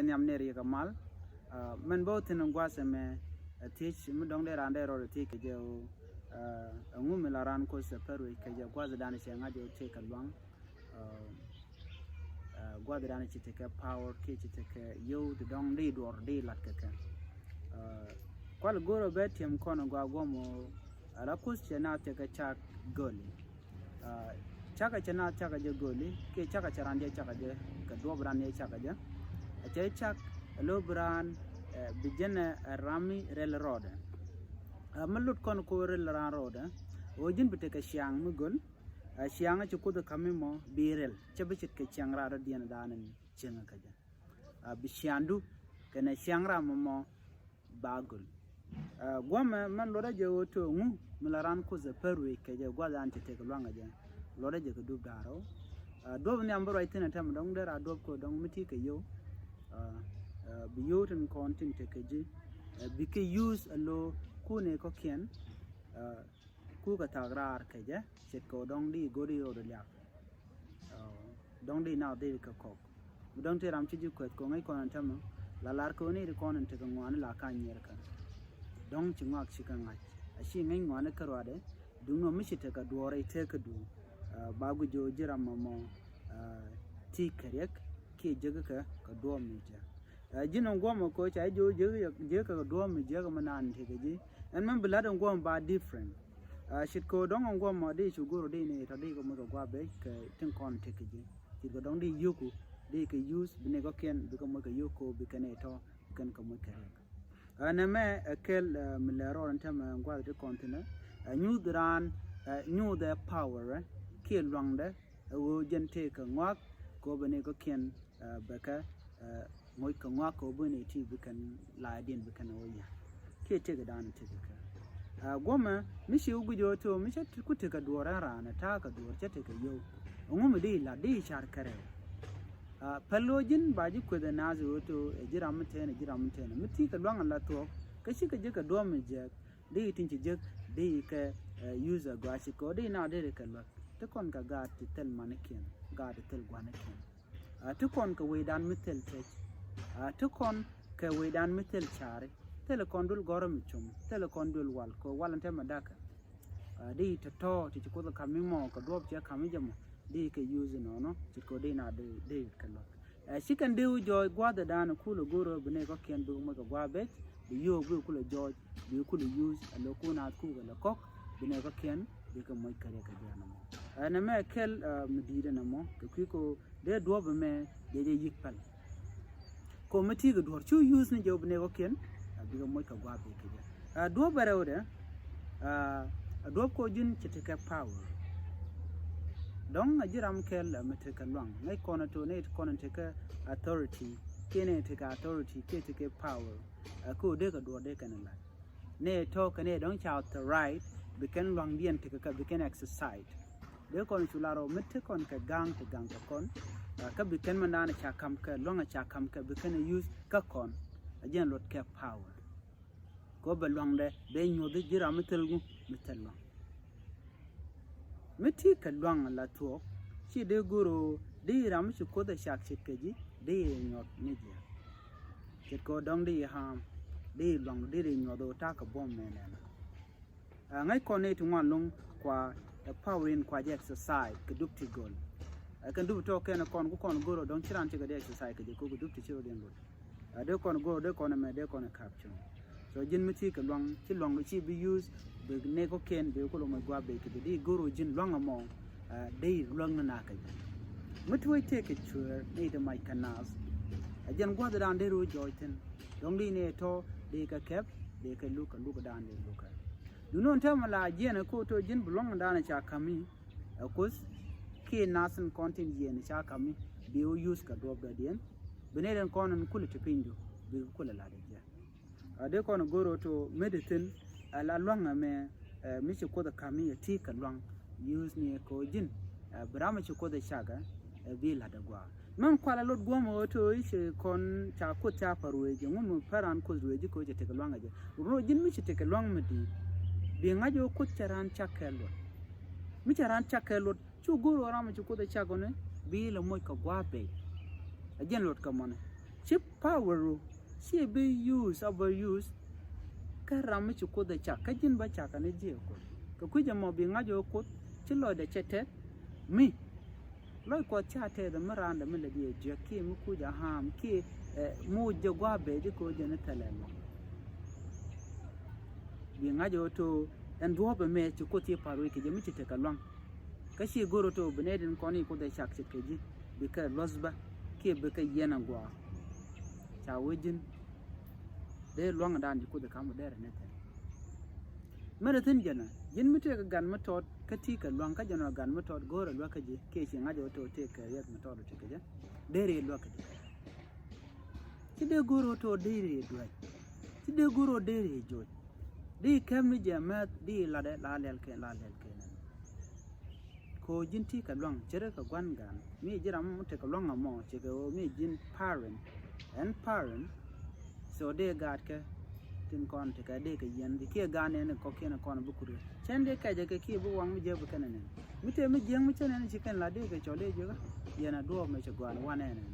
Nyam neri kamal men both in ngwaseme teach mudong de rande ro ti ke je ngum la ran ko se peru ke je gwaza dan se ngaje te ka luang gwaza dan ci te ke power ke ci te ke yo de dong de dor de lat ke kwal goro betiem kono gwa gomo ala kus che na te ke chak goli chaka chena chaka je goli ke chaka charande chaka je ka do bran ne chaka je Chak Lobran Bijana Rami Rel Road. Malut kon ko rel ran road. Ojin biteka siang mugul. Siang chu ko the kamimo birel. Chabichet ke chiangra dian danan chenga kaja. Bishandu kana siangra momo bagul. Gwama man loda je woto ngu mularan ko ze perwe ke je gwaza anti te lwanga je. Loda je ko dub daro. Dob ni ambro itina tam dong dera dob ko dong miti ke yo. Biyot and content takeji bike use a low kune kokian kuka tagrar kaja set ko dong di gori or yak dong di now de ka kok dong te ram chiju kwet ko ngai kon tam la lar ko ni kon te ko ngwan la ka nyer ka dong chingak chikan ngai ashi ngai ngwan ka rwade dungo mishi te ka duore te ka du bagu jo jira mamo ti karek ke jaga ka do mi ja jinon goma ko cha jo je ka do mi je ka manan te ji and man blood goma ba different shit ko dong goma de chu goro de ne ta de ko mo gwa be ka tin kon te ji ti ko dong di yuku de ka use bine ko ken bi ko mo ka yuko bi ka ne to kan ko mo ka ana me kel milaro anta ma gwa de kontina new dran new the power ke lwangde wo jente ka ngwak ko bine ko ken baka moy ka ngwa ko bune ti bikan la din bikan oya ke te ga dan te ka goma mi shi ugu jo to mi chat ku te ka dora rana ta ka dor te ka yo ngum di la di char kare palojin baji ko da nazo to jira mutene mi ti ka lwan la to ka shi ka je ka do mi je di tin ci je di ka user gwa shi ko di na de ka la te kon ka ga ti tel manikin ga de tel gwanakin tukon ka wedan mitel tech tukon ka wedan mitel chare telekondul gorom chum telekondul wal ko walante madaka di to ti ko ka mimo ka dob che kamijamo di ka use no ti ko de na de kala sikan de jo gwada dan kulo goro bune ko ken bu mo gwa bet di yo bu kulo jo bi kulo use alo ko na ku la kok bune ko ken bi ka moy kare ka jana mo ana me kel medida na mo ko de dobe me de yikpal ko mati ga dor chu use ni job ne ko ken bi ga moy ka gwa be ke do barewde do ko jin ci te power don ajiram kel mate ka long ngai kono to ne kono te ka authority kene te ka authority ke te ke power ko de ga do de kan la ne to ka ne don cha the right bi kan long dien te ka bi kan exercise de kon chularo mitte kon ka gang te gang ka kon ka bi kan manana cha kam ka longa cha kam ka bi kan use ka kon ajen lot ka power ko be longde be nyode jira metelgu metello meti ka long la to chi de guru de ram chi ko da shak chit keji de nyot media chit ko dong de ham de long de nyodo ta ka bom menena ngai kon ne tu ngon long kwa power in kwa exercise ka dupti gol kan dup to ken kon ko kon goro don chiran te ga exercise ke ko dupti chiro den lo de kon goro de kon me de kon capture so jin miti ka long chi long chi bi use be ne ko ken be ko lo ma gwa be ke di goro jin long mo de long na ka mutu we take it sure ne de my canals ajen gwa da dan de ro joiten dong di ne to de ka kep de ka luka dan de luka dunon tamala jena ko to jin bulong dana cha kami akos ke nasan content jena cha kami be use ka dob da den beneden konon kulu tipindu be kula la de ade kono goro to medicine ala longa me michi ko da kami ya ti ka long use ni ko jin brama chi ko da shaga be la da gwa man kwala lot gomo to ishe kon cha ko cha parweje ngum paran ko ruweje ko je te ka longa je ro jin michi te ka long medi bi ngajo ko charan chakelo mi charan chakelo chu guru rama chu ko da chagone bi la moy ka gwa be ajen lot ka mone chip power she be use overuse ka ram chu ko da cha ka jin ba cha ka ne je ko ka ku jamo bi nga jo ko chi lo da chete mi lo ko cha te da maranda mi le die je ki mu ku ja ham ki mu je gwa be di ko je ne talelo bi nga jo to en do ba me chu ko ti paru ki je mi te ka long ka shi goro to benedin ko ni ko da cha ke ji bi ka losba ki bi ka yena gwa cha wajin de long dan di ko da kamu dere ne te mera tin jana jin mi te ka gan ma tot ka ti ka long ka jana gan ma tot goro lo ka ji ke shi nga jo to te ka yet ma tot te ka je dere lo ka ti de goro to dere do ti de goro dere jo di kam ni jamat di la de la lel ke ko jin ti ka long chere ka gwan gan mi jira mo te ka long mo che ka mi jin parent and parent so de gat ke tin kon te ka de ka yen di ke gan ne ko ke na kon bu kuru chen de ka je ke ki bu wang mi je bu kana ne mi te mi jeng mi chen ne chi kan la de ka chole je ga yana do me che gwan wan ne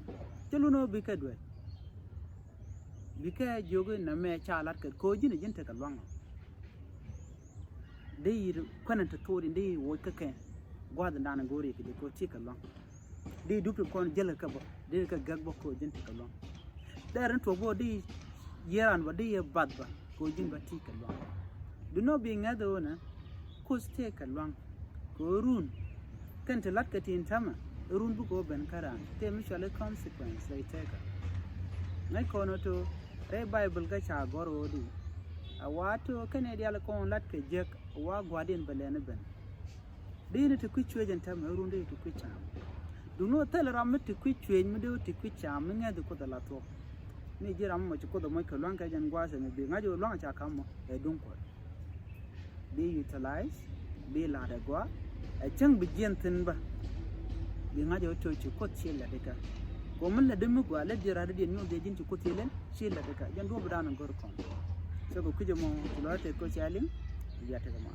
chelu no bi ka dwe bi ka jogo na me cha lat ka ko jin te ka long de kwanan ta tori de wo ka ke gwada dana gore ke ko ti ka long de dupli kon jela ka ba de ka gagbo ko jin te ka long daran to bo de yeran ba de bad ba ko jin ba ti ka long do no bi ngado na ko ste ka long ko run kan ta lat ka tin tama run bu ko ben karan te mi shale consequence lai te ka nai ko no to re bible ga cha goro di a wato kane dia la kon lat ka jek wa gwadin balene ben dine te kuchwe janta me runde te kucha du no tel ram te kuchwe mi de te kucha mi ngade ko da lato ni jira mo ko da mo ka lwan ka jan gwa se me bi ngajo lwan cha kam mo e dun ko be utilize be la da gwa e chang bi jentin ba bi ngajo to ci ko ci la de ka ko mun la de mi gwa la jira de no de jin ci ko telen ci la de ka jan do bu dan ngor kon so ko kuje mo lo te ko ci alin ya te ma